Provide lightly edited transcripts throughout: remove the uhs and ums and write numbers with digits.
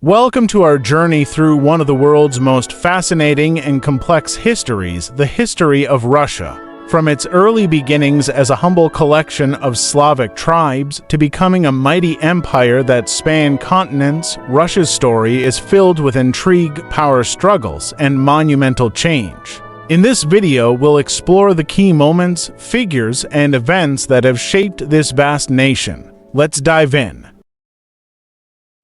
Welcome to our journey through one of the world's most fascinating and complex histories, the history of Russia. From its early beginnings as a humble collection of Slavic tribes to becoming a mighty empire that spanned continents, Russia's story is filled with intrigue, power struggles, and monumental change. In this video, we'll explore the key moments, figures, and events that have shaped this vast nation. Let's dive in.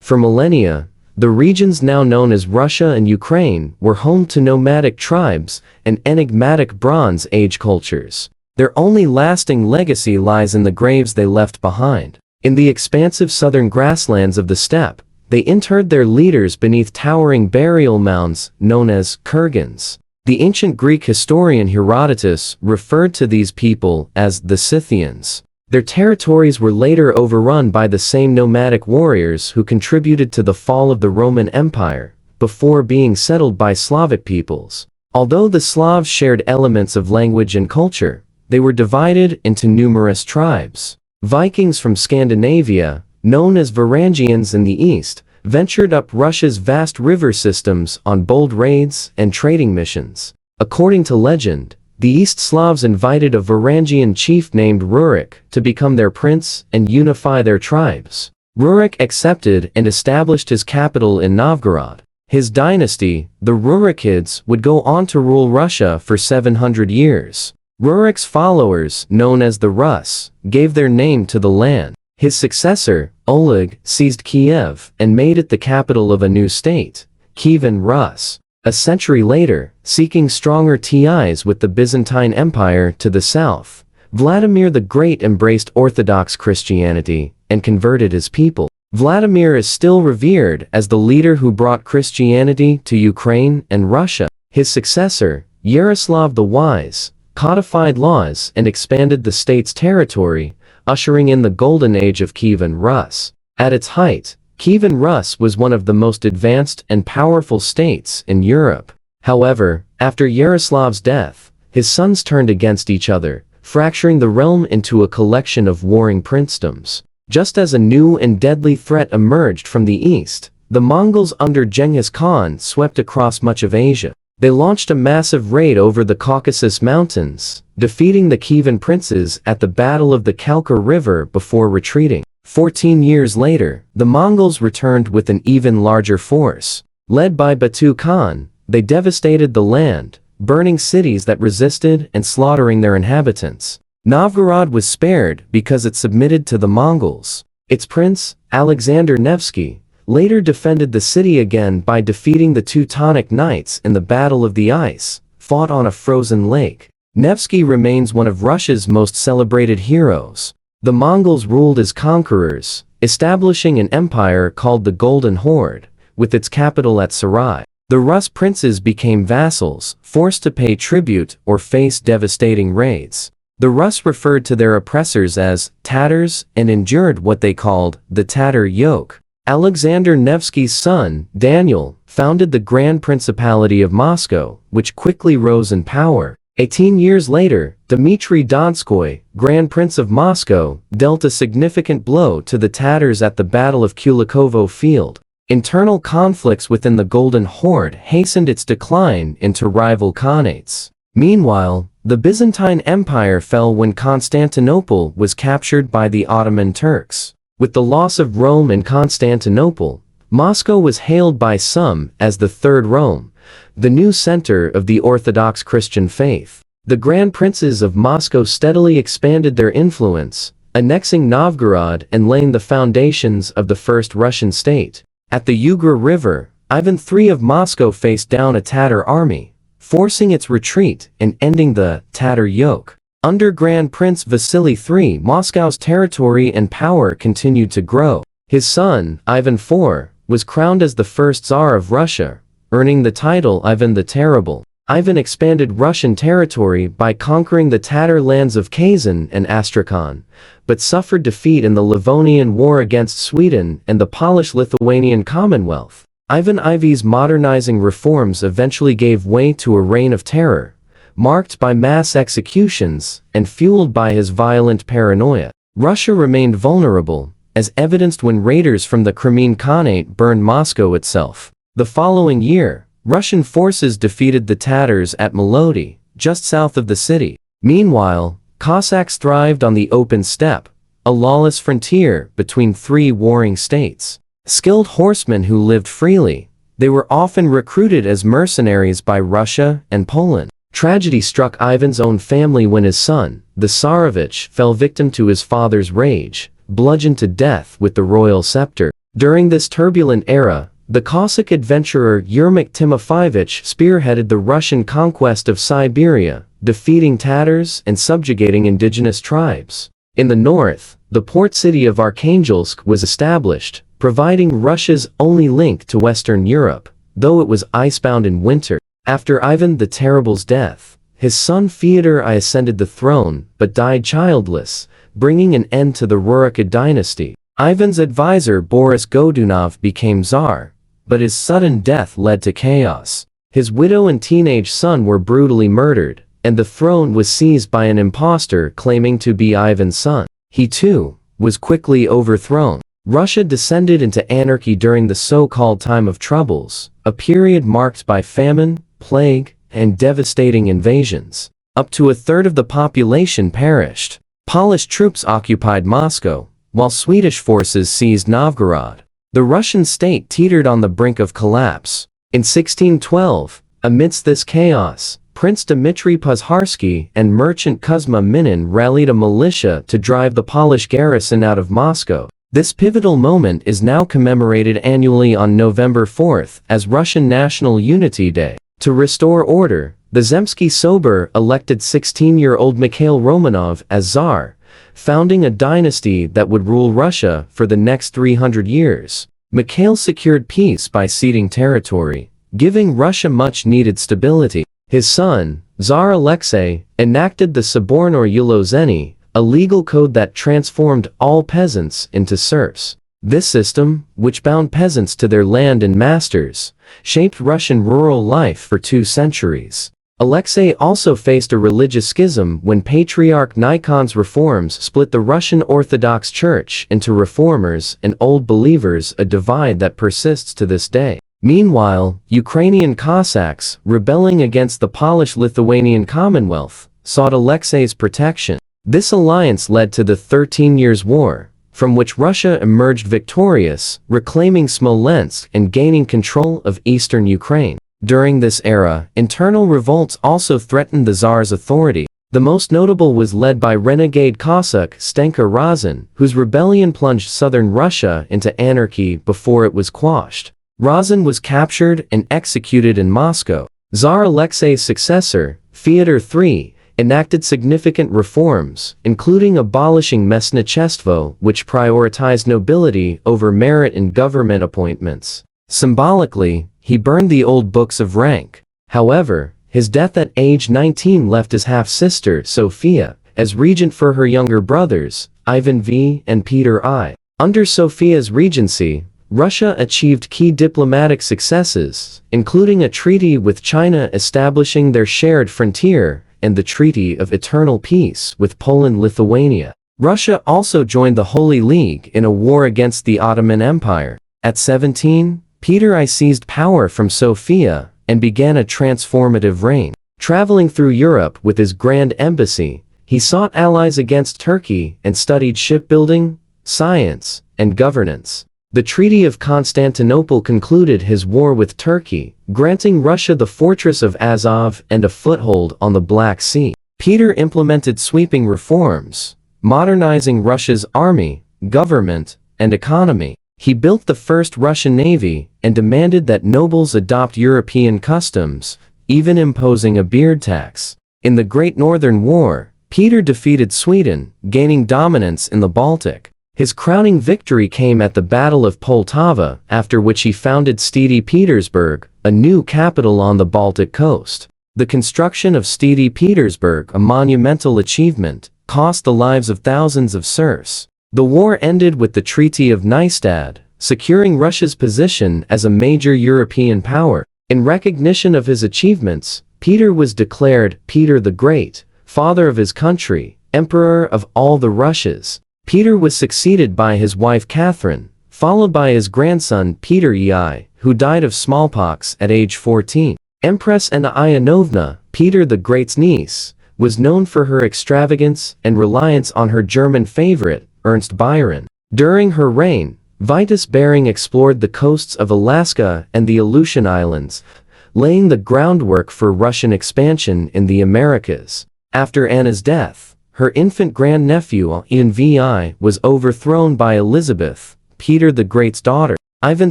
For millennia, the regions now known as Russia and Ukraine were home to nomadic tribes and enigmatic Bronze Age cultures. Their only lasting legacy lies in the graves they left behind. In the expansive southern grasslands of the steppe, they interred their leaders beneath towering burial mounds known as kurgans. The ancient Greek historian Herodotus referred to these people as the Scythians. Their territories were later overrun by the same nomadic warriors who contributed to the fall of the Roman Empire, before being settled by Slavic peoples. Although the Slavs shared elements of language and culture, they were divided into numerous tribes. Vikings from Scandinavia, known as Varangians in the east, ventured up Russia's vast river systems on bold raids and trading missions. According to legend, the East Slavs invited a Varangian chief named Rurik to become their prince and unify their tribes. Rurik accepted and established his capital in Novgorod. His dynasty, the Rurikids, would go on to rule Russia for 700 years. Rurik's followers, known as the Rus, gave their name to the land. His successor, Oleg, seized Kiev and made it the capital of a new state, Kievan Rus. A century later, seeking stronger ties with the Byzantine Empire to the south, Vladimir the Great embraced Orthodox Christianity and converted his people. Vladimir is still revered as the leader who brought Christianity to Ukraine and Russia. His successor, Yaroslav the Wise, codified laws and expanded the state's territory, ushering in the golden age of Kievan Rus. At its height, Kievan Rus was one of the most advanced and powerful states in Europe. However, after Yaroslav's death, his sons turned against each other, fracturing the realm into a collection of warring princedoms. Just as a new and deadly threat emerged from the east, the Mongols under Genghis Khan swept across much of Asia. They launched a massive raid over the Caucasus Mountains, defeating the Kievan princes at the Battle of the Kalka River before retreating. 14 years later, the Mongols returned with an even larger force. Led by Batu Khan, they devastated the land, burning cities that resisted and slaughtering their inhabitants. Novgorod was spared because it submitted to the Mongols. Its prince, Alexander Nevsky, later defended the city again by defeating the Teutonic Knights in the Battle of the Ice, fought on a frozen lake. Nevsky remains one of Russia's most celebrated heroes. The Mongols ruled as conquerors, establishing an empire called the Golden Horde, with its capital at Sarai. The Rus princes became vassals, forced to pay tribute or face devastating raids. The Rus referred to their oppressors as Tatars and endured what they called the Tatar yoke. Alexander Nevsky's son, Daniel, founded the Grand Principality of Moscow, which quickly rose in power. 18 years later, Dmitry Donskoy, Grand Prince of Moscow, dealt a significant blow to the Tatars at the Battle of Kulikovo Field. Internal conflicts within the Golden Horde hastened its decline into rival khanates. Meanwhile, the Byzantine Empire fell when Constantinople was captured by the Ottoman Turks. With the loss of Rome and Constantinople, Moscow was hailed by some as the Third Rome, the new center of the Orthodox Christian faith. The Grand Princes of Moscow steadily expanded their influence, annexing Novgorod and laying the foundations of the First Russian state. At the Ugra River, Ivan III of Moscow faced down a Tatar army, forcing its retreat and ending the Tatar yoke. Under Grand Prince Vasily III, Moscow's territory and power continued to grow. His son, Ivan IV, was crowned as the first Tsar of Russia, earning the title Ivan the Terrible. Ivan expanded Russian territory by conquering the Tatar lands of Kazan and Astrakhan, but suffered defeat in the Livonian War against Sweden and the Polish-Lithuanian Commonwealth. Ivan IV's modernizing reforms eventually gave way to a reign of terror, marked by mass executions and fueled by his violent paranoia. Russia remained vulnerable, as evidenced when raiders from the Crimean Khanate burned Moscow itself. The following year, Russian forces defeated the Tatars at Melody, just south of the city. Meanwhile, Cossacks thrived on the open steppe, a lawless frontier between three warring states. Skilled horsemen who lived freely, they were often recruited as mercenaries by Russia and Poland. Tragedy struck Ivan's own family when his son, the Tsarevich, fell victim to his father's rage, bludgeoned to death with the royal scepter. During this turbulent era, the Cossack adventurer Yermak Timofeyevich spearheaded the Russian conquest of Siberia, defeating Tatars and subjugating indigenous tribes. In the north, the port city of Arkhangelsk was established, providing Russia's only link to Western Europe, though it was icebound in winter. After Ivan the Terrible's death, his son Fyodor I ascended the throne but died childless, bringing an end to the Rurik dynasty. Ivan's advisor Boris Godunov became Tsar, but his sudden death led to chaos. His widow and teenage son were brutally murdered, and the throne was seized by an impostor claiming to be Ivan's son. He too was quickly overthrown. Russia descended into anarchy during the so-called Time of Troubles, a period marked by famine, plague, and devastating invasions. Up to a third of the population perished. Polish troops occupied Moscow, while Swedish forces seized Novgorod. The Russian state teetered on the brink of collapse. In 1612, amidst this chaos, Prince Dmitry Pozharsky and merchant Kuzma Minin rallied a militia to drive the Polish garrison out of Moscow. This pivotal moment is now commemorated annually on November 4th as Russian National Unity Day. To restore order, the Zemsky Sobor elected 16-year-old Mikhail Romanov as Tsar, founding a dynasty that would rule Russia for the next 300 years. Mikhail secured peace by ceding territory, giving Russia much-needed stability. His son, Tsar Alexei, enacted the Soborn or Ulozhenie, a legal code that transformed all peasants into serfs. This system, which bound peasants to their land and masters, shaped Russian rural life for 2 centuries. Alexei also faced a religious schism when Patriarch Nikon's reforms split the Russian Orthodox Church into reformers and old believers, a divide that persists to this day. Meanwhile, Ukrainian Cossacks, rebelling against the Polish-Lithuanian Commonwealth, sought Alexei's protection. This alliance led to the 13 Years' War, from which Russia emerged victorious, reclaiming Smolensk and gaining control of eastern Ukraine. During this era, internal revolts also threatened the Tsar's authority. The most notable was led by renegade Cossack Stenka Razin, whose rebellion plunged southern Russia into anarchy before it was quashed. Razin was captured and executed in Moscow. Tsar Alexei's successor, Fyodor III, enacted significant reforms, including abolishing Mesnichestvo, which prioritized nobility over merit in government appointments. Symbolically, he burned the old books of rank. However, his death at age 19 left his half-sister, Sophia, as regent for her younger brothers, Ivan V and Peter I. Under Sophia's regency, Russia achieved key diplomatic successes, including a treaty with China establishing their shared frontier and the Treaty of Eternal Peace with Poland-Lithuania. Russia also joined the Holy League in a war against the Ottoman Empire. At 17, Peter I seized power from Sophia and began a transformative reign. Traveling through Europe with his grand embassy, he sought allies against Turkey and studied shipbuilding, science, and governance. The Treaty of Constantinople concluded his war with Turkey, granting Russia the fortress of Azov and a foothold on the Black Sea. Peter implemented sweeping reforms, modernizing Russia's army, government, and economy. He built the first Russian navy and demanded that nobles adopt European customs, even imposing a beard tax. In the Great Northern War, Peter defeated Sweden, gaining dominance in the Baltic. His crowning victory came at the Battle of Poltava, after which he founded St. Petersburg, a new capital on the Baltic coast. The construction of St. Petersburg, a monumental achievement, cost the lives of thousands of serfs. The war ended with the Treaty of Nystad, securing Russia's position as a major European power. In recognition of his achievements, Peter was declared Peter the Great, father of his country, emperor of all the Russias. Peter was succeeded by his wife Catherine, followed by his grandson Peter I, who died of smallpox at age 14. Empress Anna Ivanovna, Peter the Great's niece, was known for her extravagance and reliance on her German favorite, Ernst Byron. During her reign, Vitus Bering explored the coasts of Alaska and the Aleutian Islands, laying the groundwork for Russian expansion in the Americas. After Anna's death, her infant grandnephew Ivan VI was overthrown by Elizabeth, Peter the Great's daughter. Ivan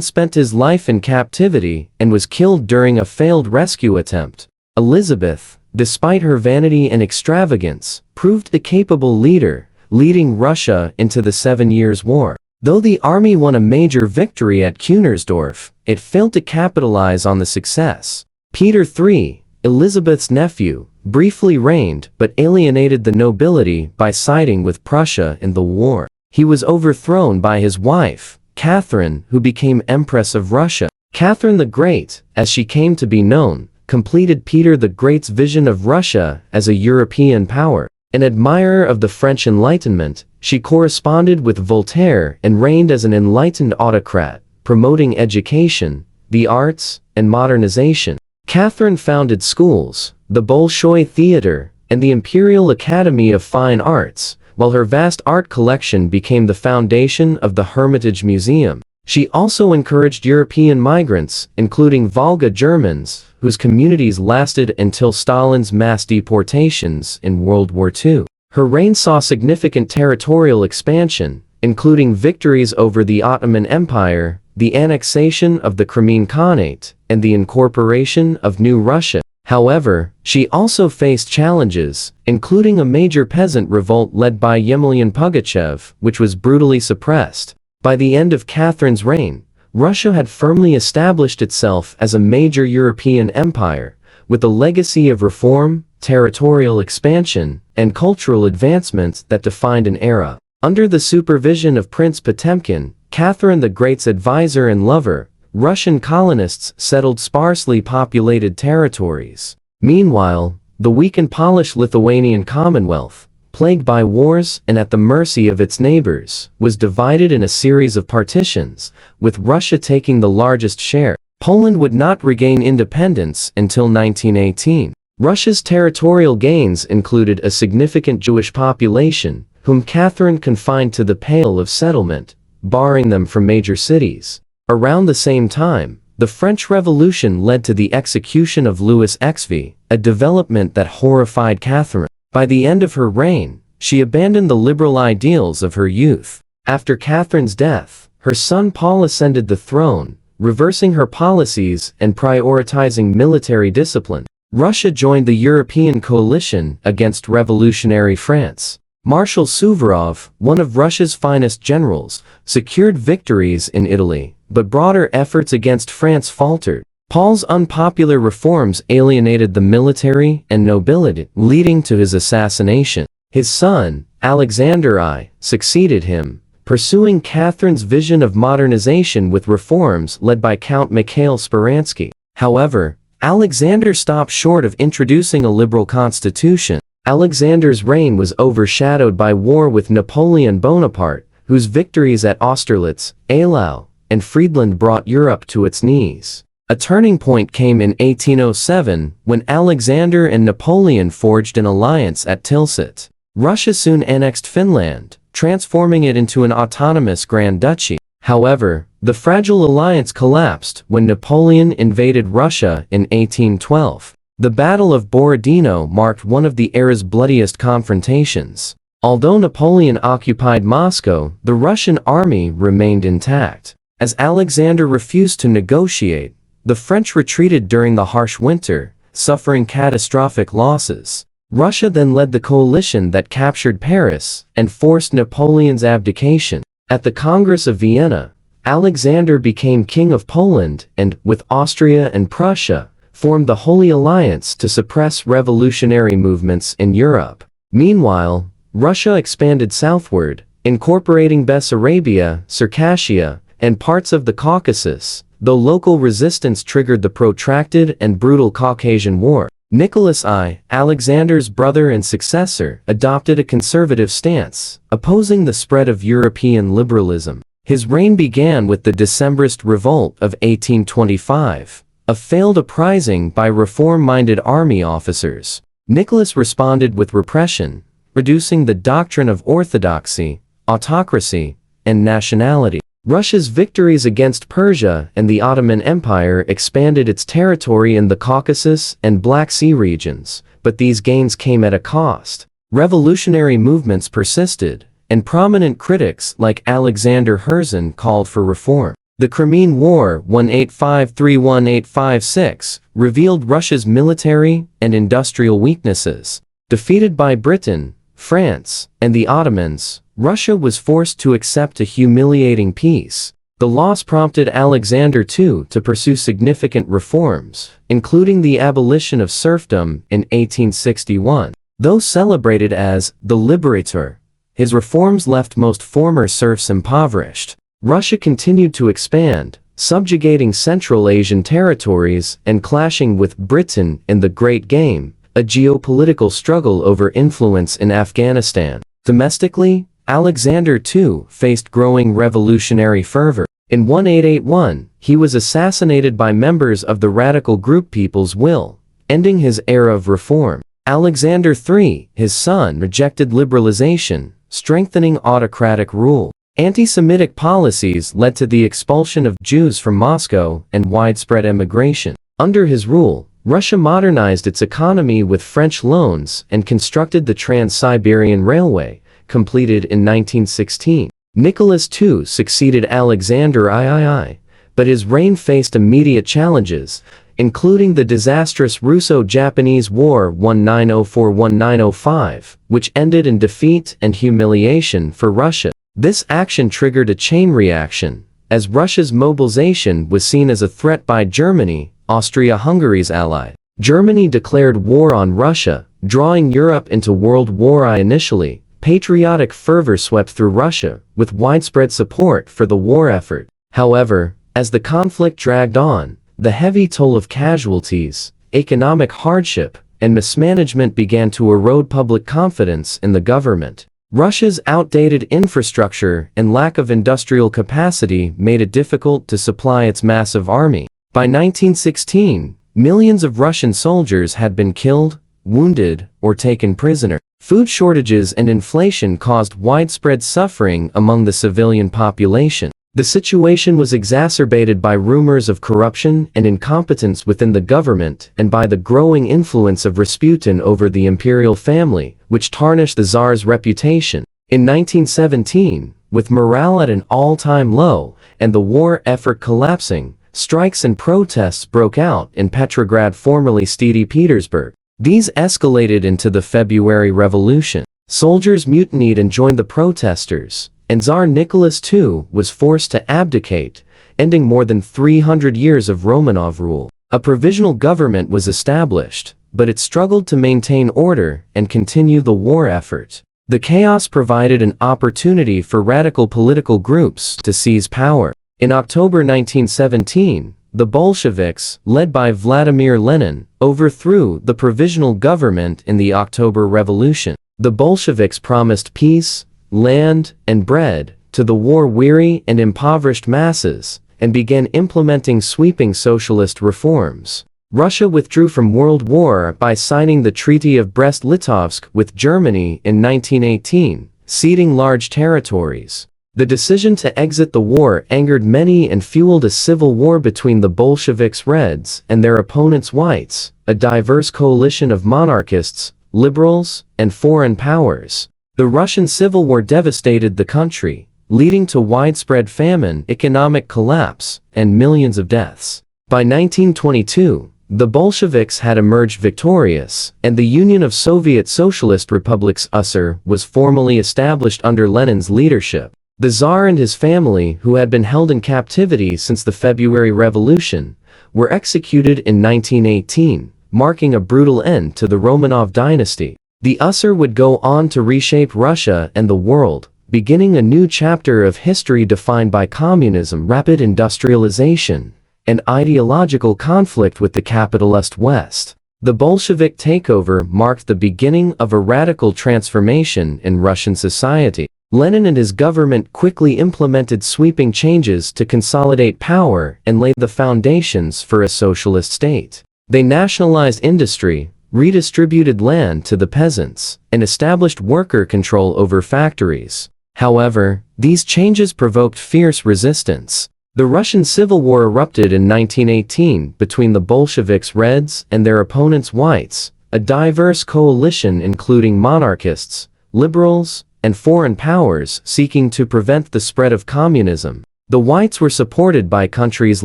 spent his life in captivity and was killed during a failed rescue attempt. Elizabeth, despite her vanity and extravagance, proved a capable leader, leading Russia into the 7 Years' War. Though the army won a major victory at Kunersdorf, it failed to capitalize on the success. Peter III, Elizabeth's nephew, briefly reigned but alienated the nobility by siding with Prussia in the war. He was overthrown by his wife, Catherine, who became Empress of Russia. Catherine the Great, as she came to be known, completed Peter the Great's vision of Russia as a European power. An admirer of the French Enlightenment, she corresponded with Voltaire and reigned as an enlightened autocrat, promoting education, the arts, and modernization. Catherine founded schools, the Bolshoi Theater, and the Imperial Academy of Fine Arts, while her vast art collection became the foundation of the Hermitage Museum. She also encouraged European migrants, including Volga Germans, whose communities lasted until Stalin's mass deportations in World War II. Her reign saw significant territorial expansion, including victories over the Ottoman Empire, the annexation of the Crimean Khanate, and the incorporation of New Russia. However, she also faced challenges, including a major peasant revolt led by Yemelyan Pugachev, which was brutally suppressed. By the end of Catherine's reign, Russia had firmly established itself as a major European empire, with a legacy of reform, territorial expansion, and cultural advancements that defined an era. Under the supervision of Prince Potemkin, Catherine the Great's advisor and lover, Russian colonists settled sparsely populated territories. Meanwhile, the weak and Polish Lithuanian Commonwealth, plagued by wars and at the mercy of its neighbors, was divided in a series of partitions, with Russia taking the largest share. Poland would not regain independence until 1918. Russia's territorial gains included a significant Jewish population, whom Catherine confined to the Pale of Settlement, barring them from major cities. Around the same time, the French Revolution led to the execution of Louis XVI, a development that horrified Catherine. By the end of her reign, she abandoned the liberal ideals of her youth. After Catherine's death, her son Paul ascended the throne, reversing her policies and prioritizing military discipline. Russia joined the European coalition against revolutionary France. Marshal Suvorov, one of Russia's finest generals, secured victories in Italy, but broader efforts against France faltered. Paul's unpopular reforms alienated the military and nobility, leading to his assassination. His son, Alexander I, succeeded him, pursuing Catherine's vision of modernization with reforms led by Count Mikhail Speransky. However, Alexander stopped short of introducing a liberal constitution. Alexander's reign was overshadowed by war with Napoleon Bonaparte, whose victories at Austerlitz, Eylau, and Friedland brought Europe to its knees. A turning point came in 1807, when Alexander and Napoleon forged an alliance at Tilsit. Russia soon annexed Finland, transforming it into an autonomous Grand Duchy. However, the fragile alliance collapsed when Napoleon invaded Russia in 1812. The Battle of Borodino marked one of the era's bloodiest confrontations. Although Napoleon occupied Moscow, the Russian army remained intact. As Alexander refused to negotiate, the French retreated during the harsh winter, suffering catastrophic losses. Russia then led the coalition that captured Paris and forced Napoleon's abdication. At the Congress of Vienna, Alexander became King of Poland and, with Austria and Prussia, formed the Holy Alliance to suppress revolutionary movements in Europe. Meanwhile, Russia expanded southward, incorporating Bessarabia, Circassia, and parts of the Caucasus, though local resistance triggered the protracted and brutal Caucasian War. Nicholas I, Alexander's brother and successor, adopted a conservative stance, opposing the spread of European liberalism. His reign began with the Decembrist Revolt of 1825, a failed uprising by reform-minded army officers. Nicholas responded with repression, reducing the doctrine of orthodoxy, autocracy, and nationality. Russia's victories against Persia and the Ottoman Empire expanded its territory in the Caucasus and Black Sea regions, but these gains came at a cost. Revolutionary movements persisted, and prominent critics like Alexander Herzen called for reform. The Crimean War 1853-1856 revealed Russia's military and industrial weaknesses. Defeated by Britain, France, and the Ottomans, Russia was forced to accept a humiliating peace. The loss prompted Alexander II to pursue significant reforms, including the abolition of serfdom in 1861. Though celebrated as the liberator, his reforms left most former serfs impoverished. Russia continued to expand, subjugating Central Asian territories and clashing with Britain in the Great Game, a geopolitical struggle over influence in Afghanistan. Domestically, Alexander II faced growing revolutionary fervor. In 1881, he was assassinated by members of the radical group People's Will, ending his era of reform. Alexander III, his son, rejected liberalization, strengthening autocratic rule. Anti-Semitic policies led to the expulsion of Jews from Moscow and widespread emigration. Under his rule, Russia modernized its economy with French loans and constructed the Trans-Siberian Railway, completed in 1916. Nicholas II succeeded Alexander III, but his reign faced immediate challenges, including the disastrous Russo-Japanese War 1904-1905, which ended in defeat and humiliation for Russia. This action triggered a chain reaction, as Russia's mobilization was seen as a threat by Germany, Austria-Hungary's ally. Germany declared war on Russia, drawing Europe into World War I. Initially, patriotic fervor swept through Russia, with widespread support for the war effort. However, as the conflict dragged on, the heavy toll of casualties, economic hardship, and mismanagement began to erode public confidence in the government. Russia's outdated infrastructure and lack of industrial capacity made it difficult to supply its massive army. By 1916, millions of Russian soldiers had been killed, wounded, or taken prisoner. Food shortages and inflation caused widespread suffering among the civilian population. The situation was exacerbated by rumors of corruption and incompetence within the government and by the growing influence of Rasputin over the imperial family, which tarnished the Tsar's reputation. In 1917, with morale at an all-time low and the war effort collapsing, strikes and protests broke out in Petrograd, formerly St. Petersburg. These escalated into the February Revolution. Soldiers mutinied and joined the protesters, and Tsar Nicholas II was forced to abdicate, ending more than 300 years of Romanov rule. A provisional government was established, but it struggled to maintain order and continue the war effort. The chaos provided an opportunity for radical political groups to seize power. In October 1917, the Bolsheviks, led by Vladimir Lenin, overthrew the provisional government in the October Revolution. The Bolsheviks promised peace, land, and bread to the war-weary and impoverished masses, and began implementing sweeping socialist reforms. Russia withdrew from World War by signing the Treaty of Brest-Litovsk with Germany in 1918, ceding large territories. The decision to exit the war angered many and fueled a civil war between the Bolsheviks Reds and their opponents Whites, a diverse coalition of monarchists, liberals, and foreign powers. The Russian Civil War devastated the country, leading to widespread famine, economic collapse, and millions of deaths. By 1922, the Bolsheviks had emerged victorious, and the Union of Soviet Socialist Republics (USSR) was formally established under Lenin's leadership. The Tsar and his family, who had been held in captivity since the February Revolution, were executed in 1918, marking a brutal end to the Romanov dynasty. The USSR would go on to reshape Russia and the world, beginning a new chapter of history defined by communism, rapid industrialization, and ideological conflict with the capitalist West. The Bolshevik takeover marked the beginning of a radical transformation in Russian society. Lenin and his government quickly implemented sweeping changes to consolidate power and lay the foundations for a socialist state. They nationalized industry, redistributed land to the peasants, and established worker control over factories. However, these changes provoked fierce resistance. The Russian Civil War erupted in 1918 between the Bolsheviks Reds and their opponents Whites, a diverse coalition including monarchists, liberals, and foreign powers seeking to prevent the spread of communism. The Whites were supported by countries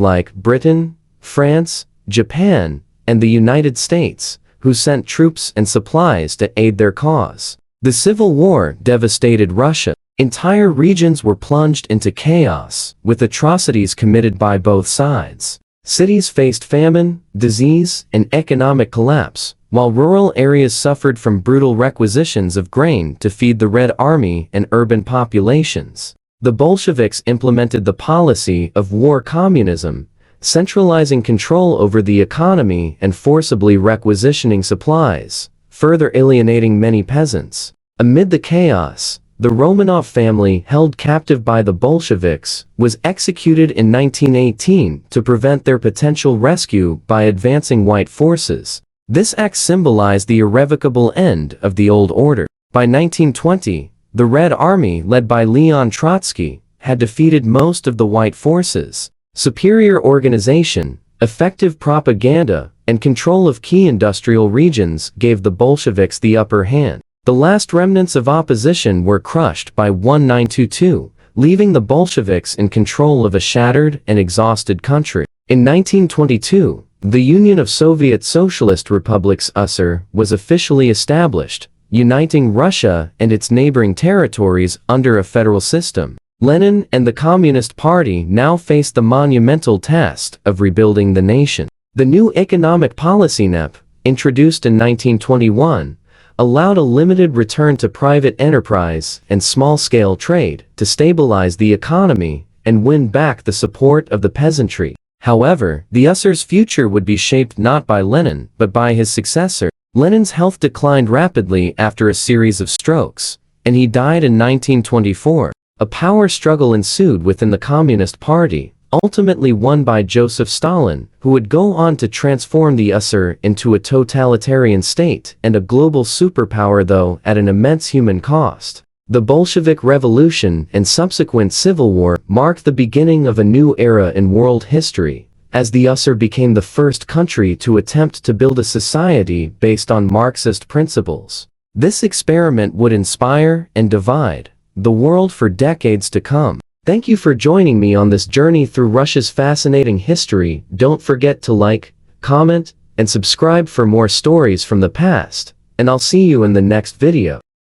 like Britain, France, Japan, and the United States, who sent troops and supplies to aid their cause. The Civil War devastated Russia. Entire regions were plunged into chaos, with atrocities committed by both sides. Cities faced famine, disease, and economic collapse, while rural areas suffered from brutal requisitions of grain to feed the Red Army and urban populations. The Bolsheviks implemented the policy of war communism, centralizing control over the economy and forcibly requisitioning supplies, further alienating many peasants. Amid the chaos, the Romanov family, held captive by the Bolsheviks, was executed in 1918 to prevent their potential rescue by advancing white forces. This act symbolized the irrevocable end of the old order. By 1920, the Red Army, led by Leon Trotsky, had defeated most of the white forces. Superior organization, effective propaganda, and control of key industrial regions gave the Bolsheviks the upper hand. The last remnants of opposition were crushed by 1922, leaving the Bolsheviks in control of a shattered and exhausted country. In 1922, the Union of Soviet Socialist Republics (USSR) was officially established, uniting Russia and its neighboring territories under a federal system. Lenin and the Communist Party now faced the monumental task of rebuilding the nation. The new economic policy (NEP), introduced in 1921, allowed a limited return to private enterprise and small-scale trade to stabilize the economy and win back the support of the peasantry. However, the USSR's future would be shaped not by Lenin, but by his successor. Lenin's health declined rapidly after a series of strokes, and he died in 1924. A power struggle ensued within the Communist Party, ultimately won by Joseph Stalin, who would go on to transform the USSR into a totalitarian state and a global superpower, though at an immense human cost. The Bolshevik Revolution and subsequent civil war marked the beginning of a new era in world history, as the USSR became the first country to attempt to build a society based on Marxist principles. This experiment would inspire and divide the world for decades to come. Thank you for joining me on this journey through Russia's fascinating history. Don't forget to like, comment, and subscribe for more stories from the past, and I'll see you in the next video.